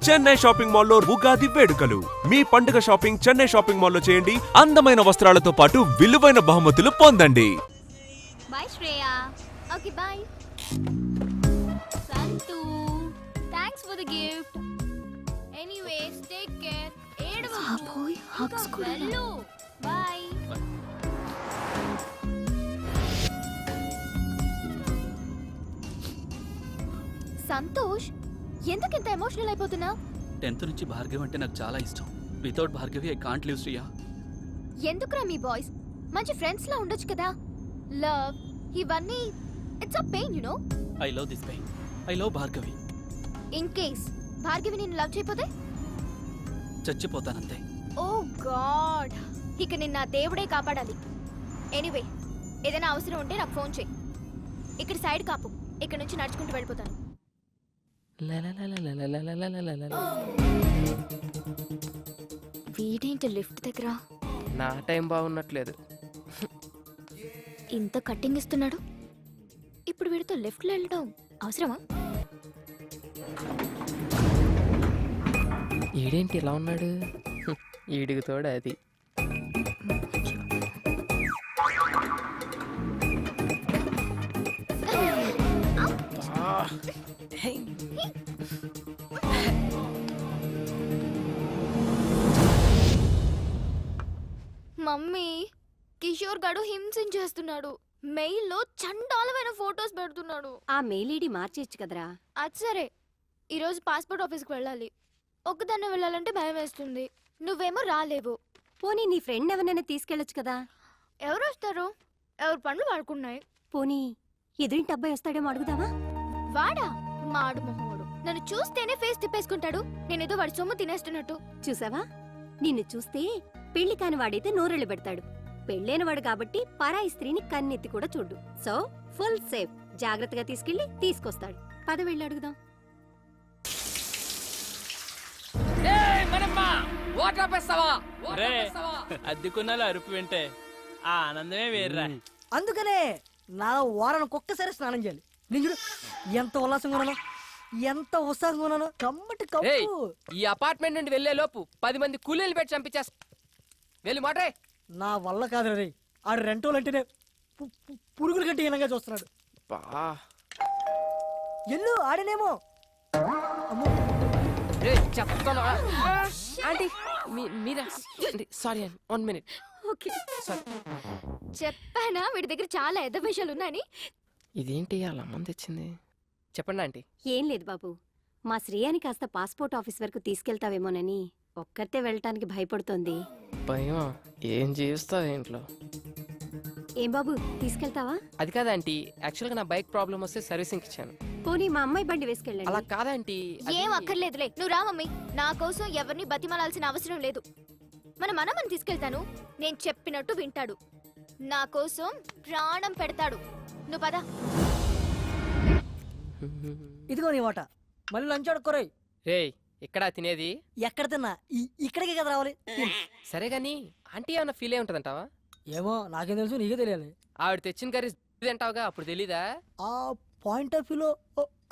Chennai shopping మాల్లో ఉగాది వేడుకలు. మీ పండుగ షాపింగ్ చెన్నై షాపింగ్ మాల్లో చేయండి. అందమైన వస్త్రాలతో పాటు విలువైన బహుమతులు పొందండి. Bye Shreya. Okay bye. Santhu, thanks for the gift. Anyways take care. బాబోయ్, హగ్స్ కూడా. బాయ్. సంతోష్, ఎందుకు ఇంత ఎమోషనల్ అయిపోతున్నా? 10th నుంచి భార్గవి అంటే నాకు చాలా ఇష్టం. Without Bhargavi I can't live Shriya. ఎందుకురా మీ బాయ్స్ మంచి ఫ్రెండ్స్ లా ఉండొచ్చు కదా? లవ్ ఇవన్నీ it's a pain you know. I love this pain. I love Bhargavi. In case Bhargavi నిన్ను లవ్ చేయకపోతే చచ్చిపోతానంతే. ఓ గాడ్, ఇక నిన్న దేవుడే కాపాడాలి. ఎనీవే, ఏదైనా అవసరం ఉంటే నాకు ఫోన్ చేయి. ఇక్కడ సైడ్ కాపు, ఇక్కడ నుంచి నడుచుకుంటూ వెళ్ళిపోతాను. వీడేంటి లిఫ్ట్ దగ్గర? నా టైం బాగున్నట్లేదు. ఇంత కట్టింగ్ ఇస్తున్నాడు, ఇప్పుడు వీడితో లిఫ్ట్లో వెళ్ళడం అవసరమా? ఈడేంటి ఇలా ఉన్నాడు? ఈడికి తోడు అది. మమ్మీ, కిషోర్ గడు హింసించేస్తున్నాడు. మెయిల్లో చండాలమైన ఫోటోస్ పెడుతున్నాడు. ఆ మెయిల్ ఐడి మార్చేయచ్చు కదరా. అది సరే, ఈరోజు పాస్పోర్ట్ ఆఫీస్కి వెళ్ళాలి. ఒక్కదాన్నే వెళ్ళాలంటే భయం వేస్తుంది. నువ్వేమో రాలేవు. పోనీ నీ ఫ్రెండ్ ఎవరినైనా తీసుకెళ్ళొచ్చు కదా. ఎవరు వస్తారు? ఎవరు పనులు వాడుకున్నాయి. పోనీ ఎదురింటి అబ్బాయి వస్తాడేమో అడుగుదావా? వాడా? మాడు మొహోడు. నన్ను చూస్తేనే ఫేస్ తిప్పేసుకుంటాడు. నేనేదో వాడి సొమ్ము తినేస్తున్నట్టు. చూసావా, నిన్ను చూస్తే పెళ్లి కాని వాడైతే నోరెళ్ళు పెడతాడు. పెళ్ళైన వాడు కాబట్టి పరాయి స్త్రీని కన్నెత్తి కూడా చూడు. So full safe. జాగ్రత్తగా తీసుకెళ్లి తీసుకొస్తాడు. పద వెళ్ళి అడుగుదాం. అద్దెకున్నాలు అరుపు వింటే ఆ ఆనందమే వేర్రా. అందుకనే నా వారానికి ఒక్కసారి స్నానం చేయాలి. నేను చూడు ఎంత ఉల్లాసంగా ఉన్నాను, ఎంత ఉత్సాహంగా ఉన్నాను. కమ్మటి కప్పు. ఈ అపార్ట్మెంట్ నుండి వెళ్లే లోపు 10 మంది కూలీలు పెట్టి చంపించేస్తా. వెళ్ళి మాట్రే. నా వల్ల కాదు రే. ఆడు రెంటోలు అంటేనే పురుగుల కంటే హీనంగా చూస్తున్నాడు. ఎల్లు ఆడనేమో. Sorry 1 minute. చెప్పానా వీడి దగ్గర చాలా ఎద్ద విషయాలు ఉన్నాయని? ఇదేంటి అలా మంది తెచ్చింది? చెప్పండి ఆంటీ. ఏం లేదు బాబు, మా శ్రేయాని కాస్త పాస్పోర్ట్ ఆఫీస్ వరకు తీసుకెళ్తావేమోనని. ఒక్కరితే వెళ్ళటానికి భయపడుతోంది. భయం? ఏం చేస్తావు ఇంట్లో? ఏం బాబు, తీసుకెళ్తావా? అది కాదంటీ, యాక్చువల్గా నా బైక్ ప్రాబ్లం వస్తే సర్వీసింగ్ ఇచ్చాను. పోనీ మా అమ్మాయి బండి వేసుకెళ్ళండి. అలా కాదంటీ. ఏం అక్కర్లేదులే, నువ్వు రా మమ్మీ. నా కోసం ఎవరిని బతిమలాల్సిన అవసరం లేదు. మన మనమని తీసుకెళ్తాను. నేను చెప్పినట్టు వింటాడు. నా కోసం ప్రాణం పెడతాడు. నువ్వు పద. ఇదిగో నీ వాట. మళ్ళీ లంచ్ ఆడుకోరాయి. రే, ఇక్కడ తినేది? ఎక్కడ తిన్నా ఇక్కడికే కదా రావాలి. సరే గాని ఆంటీ ఏమన్నా ఫీల్ అయి ఉంటదంటావా? ఏమో నాకేం తెలుసు, నీకే తెలియాలి. ఆవిడ తెచ్చిన కర్రీ తింటావుగా, అప్పుడు తెలీదా? ఆ పాయింట్ ఆఫ్ వ్యూలో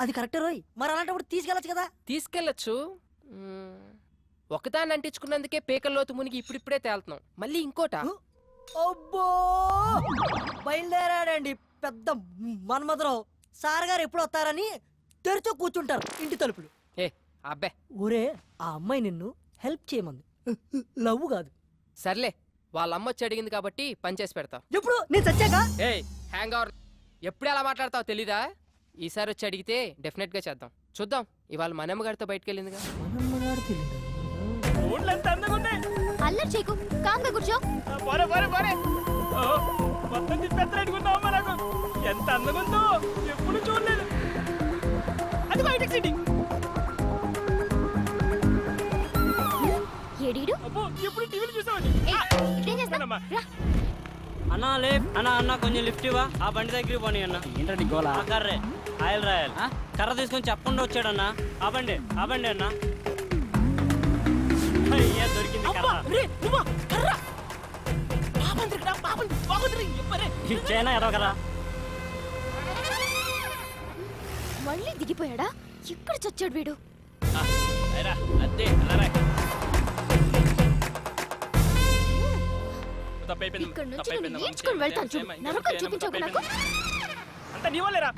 అది కరెక్టే రోయ్. మరి అలాంటప్పుడు తీసుకెళ్ళచ్చు కదా. తీసుకెళ్ళచ్చు. ఒకదాన్ని అంటించుకున్నందుకే పేకల్లోతు మునిగి ఇప్పుడిప్పుడే తేలుతున్నాం. మళ్ళీ ఇంకోట. అబ్బో, బయలుదేరాడండి పెద్ద మన్మధరావు. సార్ గారు ఎప్పుడు వస్తారని తెరిచో కూర్చుంటారు ఇంటి తలుపులు. ఏ అబ్బే, ఊరే ఆ అమ్మాయి నిన్ను హెల్ప్ చేయమంది, లవ్ కాదు. సర్లే, వాళ్ళ అమ్మ వచ్చి అడిగింది కాబట్టి పని చేసి పెడతావు. ఎప్పుడు నేను చచ్చాక? ఏ హ్యాంగ్ అవర్, ఎప్పుడు ఎలా మాట్లాడతావు తెలీదా? ఈసారి వచ్చి అడిగితే డెఫినెట్ గా చేద్దాం. చూద్దాం, ఇవాళ మనమ్మ గారితో బయటకు వెళ్ళిందిగా. అల్లరి చేయకు, కామ్గా కూర్చో. మొత్తం తిప్పెత్తలేడుకున్నావమ్మా. నాకు ఎంత అందంగా ఉందో ఎప్పుడు చూడలేదు. అది బయటకు సిటీ. ఏడీడు? అబ్బో, ఎప్పుడు టీవీలు చూసావని. ఇదేం చేస్తానమ్మా? అన్నా లే అన్నా కొంచెం లిఫ్ట్ ఇవ్వా. ఆ బండి దగ్గరికి పోనీ అన్న. ఏంటండి గోలా? కర్రే ఆయిల్ రాయాలి. కర్ర తీసుకొని చెప్పకుండా వచ్చాడన్నా. ఆ బండి అన్నా. దొరికింది చైనా ఎదో కదా. మళ్ళీ దిగిపోయాడా? ఎక్కడ చచ్చాడు వీడు? ఇక్కడ నుంచి నేను నేర్చుకుని వెళ్తాను చూడు. నరకం చూపించకు నాకు. అంత నీ వాళ్ళేరా.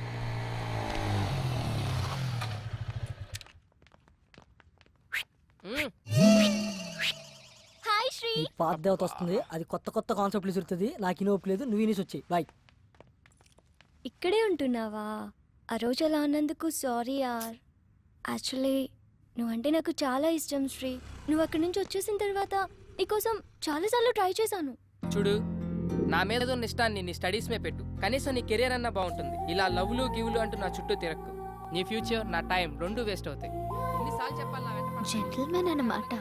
హాయ్ శ్రీ. నీ పాత దేవత వస్తుంది, అది కొత్త కొత్త కాన్సెప్ట్లు చూస్తుంది. నాకు ఇనోపు లేదు, నువ్వు ఇనేసి వచ్చాయి. బాయ్. ఇక్కడే ఉంటున్నావా? ఆ రోజు అలా అన్నందుకు సారీ యార్. యాక్చువల్లీ నువ్వంటే నాకు చాలా ఇష్టం శ్రీ. నువ్వు అక్కడి నుంచి వచ్చేసిన తర్వాత నీకోసం చాలాసార్లు ట్రై చేశాను. చూడు, నా మీద ఉన్న ఇష్టాన్ని నీ స్టడీస్ మీద పెట్టు. కనీసం నీ కెరీర్ అన్నా బాగుంటుంది. ఇలా లవ్లు గివ్లు అంటూ నా చుట్టూ తిరక్కు. నీ ఫ్యూచర్, నా టైం రెండూ వేస్ట్ అవుతాయి. ఎన్నిసార్లు చెప్పాలి నా వెంట పడకు. జెంటిల్మెన్ అన్నమాట.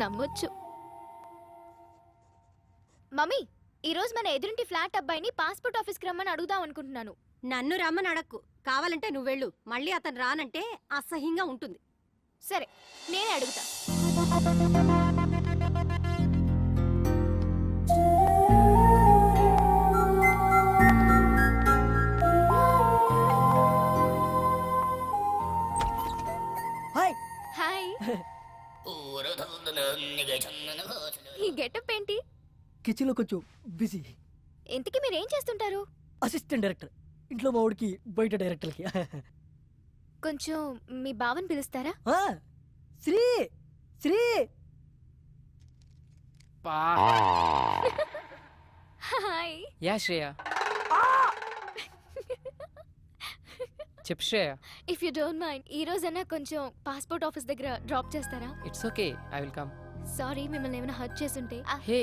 నమ్మొచ్చు. మమ్మీ, ఈ రోజు మన ఎదురింటి ఫ్లాట్ అబ్బాయిని పాస్పోర్ట్ ఆఫీస్కి రమ్మని అడుగుదాం అనుకుంటున్నాను. నన్ను రమ్మని అడక్కు, కావాలంటే నువ్వు వెళ్ళు. మళ్ళీ అతను రానంటే అసహ్యంగా ఉంటుంది. సరే, నేనే అడుగుతా. హాయ్. హాయ్. ఈ గెటప్ ఏంటి? కిచెన్లో కొంచెం బిజీ. ఇంతకీ మీరేం చేస్తుంటారు? Assistant director. ఇంట్లో మా వాడికి, బయట డైరెక్టర్కి. కొంచెం మీ బావని పిలుస్తారా? శ్రీ శ్రీ. హాయ్. యా శ్రేయ. చెప్పు Shreya. If you don't mind, ఈ రోజైనా కొంచెం పాస్పోర్ట్ ఆఫీస్ దగ్గర డ్రాప్ చేస్తారా? It's okay, I will come. Sorry, మిమ్మల్ని ఏమైనా హర్ట్ చేసుంటే. హే,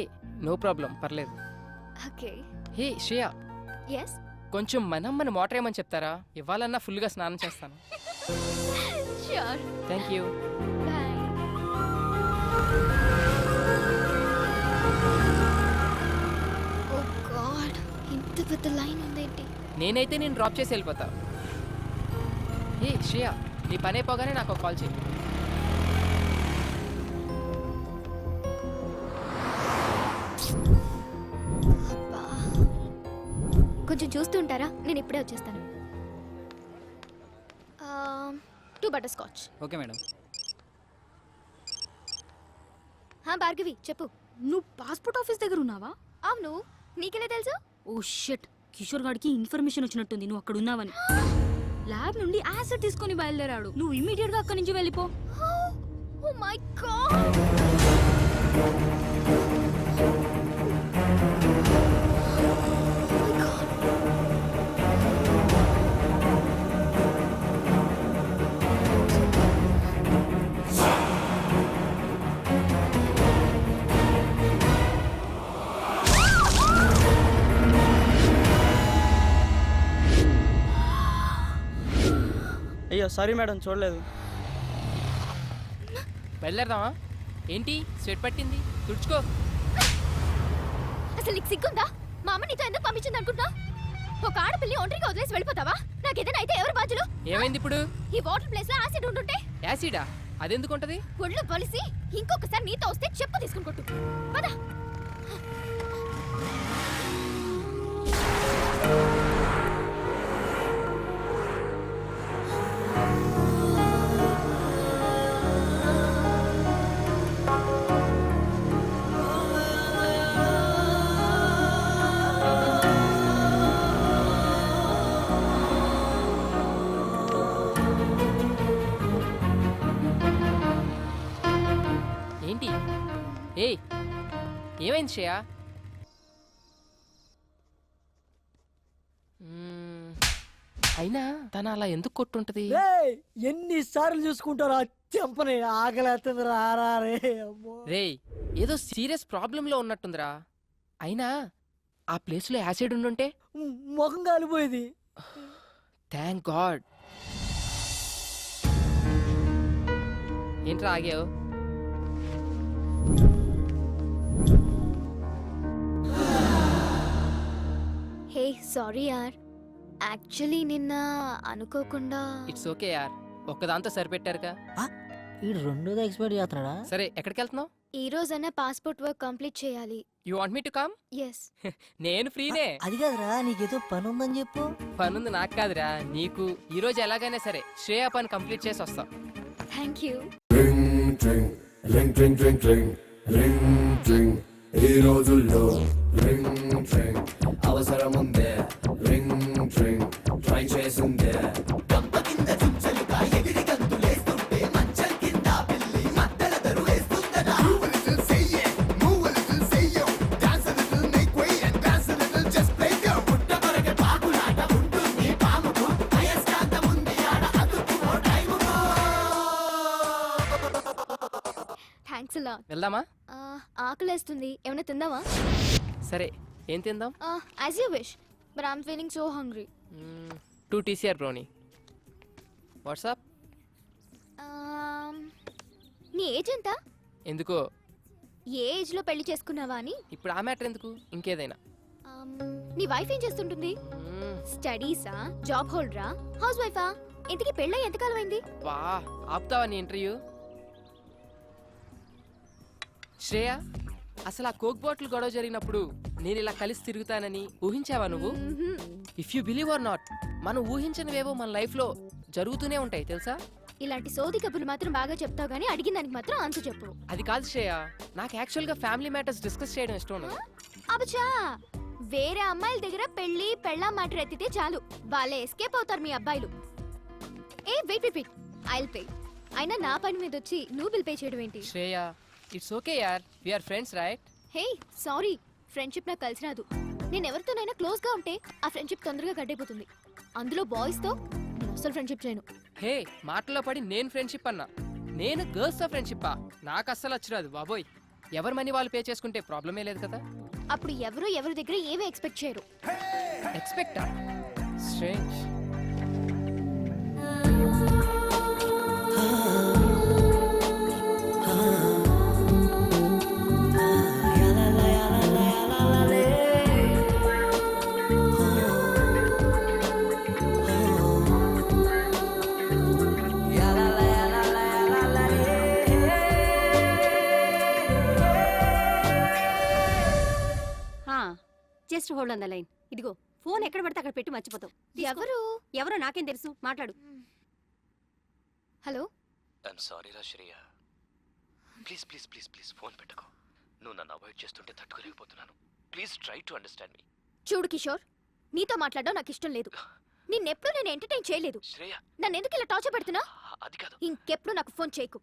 నో ప్రాబ్లం, పర్లేదు. ఓకే. Hey Shreya, yes. కొంచెం మన మోటర్ ఏమని చెప్తారా? ఇవ్వాలన్నా ఫుల్గా స్నానం చేస్తాను. Sure. Thank you. Bye. Oh god, ఇంత పెద్ద లైన్ ఉందేంటి? నేనైతే నేను డ్రాప్ చేసి వెళ్ళిపోతా. హే శ్రేయ, నీ పని అయిపోగానే నాకు ఒక కాల్ చేయి. అబ్బా. కొంచెం చూస్తూ ఉంటారా? నేను ఇప్పుడే వచ్చేస్తాను. 2 butter scotch. Okay madam. Bhargavi, చెప్పు. నువ్వు పాస్పోర్ట్ ఆఫీస్ దగ్గర ఉన్నావా? అవును, నీకెలా తెలుసు? ఓ షిట్, కిషోర్ గాడికి ఇన్ఫర్మేషన్ వచ్చినట్టుంది నువ్వు అక్కడ ఉన్నావని. ల్యాబ్ నుండి యాసిడ్ తీసుకొని బయలుదేరాడు. నువ్వు ఇమీడియట్ గా అక్కడి నుంచి వెళ్ళిపో. Oh my god. అయ్యో సారీ మేడం, చూడలేదు. బయలుదేరదామా? ఏంటి స్వెట్ పట్టింది? తుడుచుకో. అసలు నీకు సిగ్గుందా? మా అమ్మ నీతో ఎందుకు పంపించింది అనుకుంటా? ఒక ఆడపిల్లి ఒంటరిగా వదిలేసి వెళ్ళిపోతావా? నాకేదైనా అయితే ఎవరు బాధ్యులు? ఏమైంది ఇప్పుడు? ఈ వాటర్ ప్లేస్ లో యాసిడ్ ఉంటుంటే. యాసిడా? అదెందుకు ఉంటది? ఒళ్ళు బలిసి ఇంకొకసారి నీతో వస్తే చెప్పు తీసుకుని కొట్టు. పద. ఏంటి? ఏయ్, ఏమైంది శ్రేయ? అయినా తను అలా ఎందుకు కొట్టుంటది? ఎన్నిసార్లు చూసుకుంటారా చెంపని? ఆకలేస్తుంది రారా రే. రేయ్, ఏదో సీరియస్ ప్రాబ్లంలో ఉన్నట్టుందిరా. అయినా ఆ ప్లేస్లో యాసిడ్ ఉండుంటే? ముఖం కాలిపోయేది. Thank God. ఏంట్రా ఆగావు? హే సారీ యార్, యాక్చువల్లీ నిన్న అనుకోకుండా. ఇట్స్ ఓకే యార్, ఒక్కదాంతో సరిపెట్టారుగా. ఈ రెండోది ఎక్స్పైర్ చేస్తున్నాడా? సరే, ఎక్కడికి వెళ్తున్నావు? ఈ రోజైనా పాస్పోర్ట్ వర్క్ కంప్లీట్ చేయాలి. You want me to come? Yes. నేను ఫ్రీనే. అది కాదురా, నీకేదో పని ఉందని చెప్పు. పనుంది నాకు కాదురా, నీకు. ఈ రోజు ఎలాగైనా సరే శ్రేయ పని కంప్లీట్ చేసి వస్తాం. Thank you. Ring, ring, ring, ring, ring, ring, ring, ring, ఈ రోజుల్లో రింగ్ ట్రింగ్ అవసరముందే రింగ్ ట్రింగ్ ట్రై చేసిందే థ్యాంక్స్ అలా వెళ్దామా? ఆకలేస్తుంది, ఏమైనా తిందామా? సరే, ఏం తిందాం? As you wish, but I'm feeling so hungry. 2 TCR brownie. WhatsApp? నీ ఏజ్ ఎంత? ఎందుకో? ఏ ఏజ్లో పెళ్లి చేసుకున్నావా అని. ఇప్పుడు ఆ మ్యాటర్ ఎందుకు, ఇంకేదైనా. నీ వైఫ్ ఏం చేస్తుంటుంది? స్టడీసా, జాబ్ హోల్డరా, హౌస్ వైఫా? ఇంతకీ పెళ్ళై ఎంతకాలం అయింది? వా, ఆపుతావా నీ ఇంటర్వ్యూ? శ్రేయ, అసలు ఆ కోక్ బాటిల్ గొడవ జరిగినప్పుడు నేను ఇలా కలిసి తిరుగుతానని ఊహించావా నువ్వు? If you believe are not, మనం ఊహించనివేవో మన లైఫ్ లో జరుగుతూనే ఉంటాయి తెలుసా? ఇలాంటి సోది కబుర్లు మాత్రం బాగా చెప్తావు గానీ అడిగిన దానికి మాత్రం ఆన్సర్ చెప్పు. అది కాదు శ్రేయ, నాకు యాక్చువల్ గా ఫ్యామిలీ మ్యాటర్స్ డిస్కస్ చేయడం ఇష్టం ఉండదు. అబచా, వేరే అమ్మాయిల దగ్గర పెళ్లి పెళ్ళా మాట ఎత్తితే చాలు, వాళ్ళే ఎస్కేప్ అవుతారు మీ అబ్బాయిలు. ఏ wait wait wait, I'll pay. అయినా నా పని మీద వచ్చి నువ్వు బిల్ పే చేయడం ఏంటి? శ్రేయ, ఇట్స్ ఓకే యార్, we are friends right? Hey sorry, friendship నాకు కలిసి రాదు. నేను ఎవరితోనైనా క్లోజ్ గా ఉంటే ఆ ఫ్రెండ్షిప్ తొందరగా గడ్డైపోతుంది. అందులో బాయ్స్ తో నేను అసలు ఫ్రెండ్షిప్ చేయను. హే, మాటల్లో పడి నేను ఫ్రెండ్షిప్ అన్నా, నేను గర్ల్స్ తో ఫ్రెండ్షిప్పా? నాకు అస్సలు వచ్చిరాదు బాబోయ్. ఎవరి మనీ వాళ్ళు పే చేసుకుంటే ప్రాబ్లమే లేదు కదా. అప్పుడు ఎవరి దగ్గర ఏమీ ఎక్స్పెక్ట్ చేయరు. ఎక్స్పెక్టా? Strange. Just hold on the line. ఇదిగో ఫోన్ ఎక్కడ పడితే అక్కడ పెట్టి మర్చిపోతావు. ఎవరో నాకేం తెలుసు, మాట్లాడు. హలో, ఐఎమ్ సారీ రా Shreya, please please please please phone పెట్టుకో. నువ్వు నన్ను అవాయిడ్ చేస్తుంటే తట్టుకోలేకపోతున్నాను. ప్లీజ్ ట్రై టు అండర్స్టాండ్ మీ. చూడు కిషోర్, నీతో మాట్లాడడం నాకు ఇష్టం లేదు. నిన్నెప్పుడు నేను ఎంటర్టైన్ చేయలేదు. శ్రేయ, నన్ను ఎందుకు ఇలా టార్చర్ పెడుతున్నా? అది కాదు. ఇంకెప్పుడు నాకు ఫోన్ చేయకు.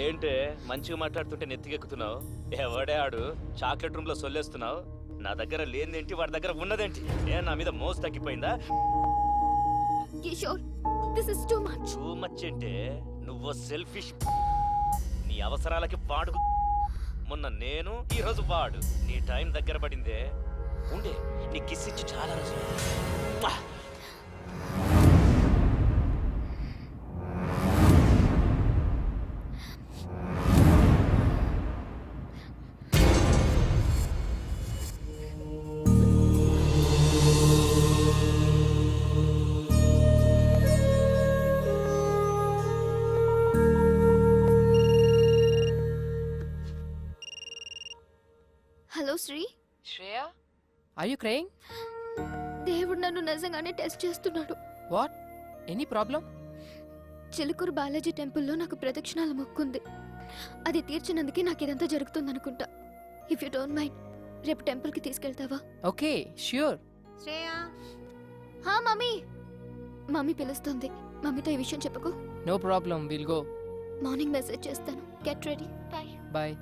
ఏంటే మంచిగా మాట్లాడుతుంటే నెత్తికెక్కుతున్నావు? ఎవడే ఆడు చాక్లెట్ రూమ్ లో సొల్లేస్తున్నావు? నా దగ్గర లేనిదేంటి, వాడి దగ్గర ఉన్నదేంటి? నా మీద మోసు తగ్గిపోయిందా? Kishore, this is too much. Too much అంటే నువ్వు సెల్ఫిష్. నీ అవసరాలకి వాడుకు. మొన్న నేను, ఈ రోజు వాడు. నీ టైం దగ్గర పడిందే. ఉండే, నీ కిస్ ఇచ్చి చాలా రోజులు. Hello Sri. Shreya, are you crying? దేవుడు నన్ను నిజంగానే టెస్ట్ చేస్తున్నాడు. What? Any problem? Chilkur Balaji టెంపుల్లో నాకు ప్రదక్షిణాల మొక్కుంది. అది తీర్చినందుకే నాకు ఇదంతా జరుగుతుంది అనుకుంటా. ఇఫ్ యూ డోంట్ మైండ్, రేపు టెంపుల్కి తీసుకెళ్తావా? Okay, sure. శ్రేయ, హా మమ్మీ. మమ్మీ పిలుస్తుంది. మమ్మీతో ఈ విషయం చెప్పుకో. No problem, will go. Morning message చేస్తాను. Get ready. బాయ్. బాయ్.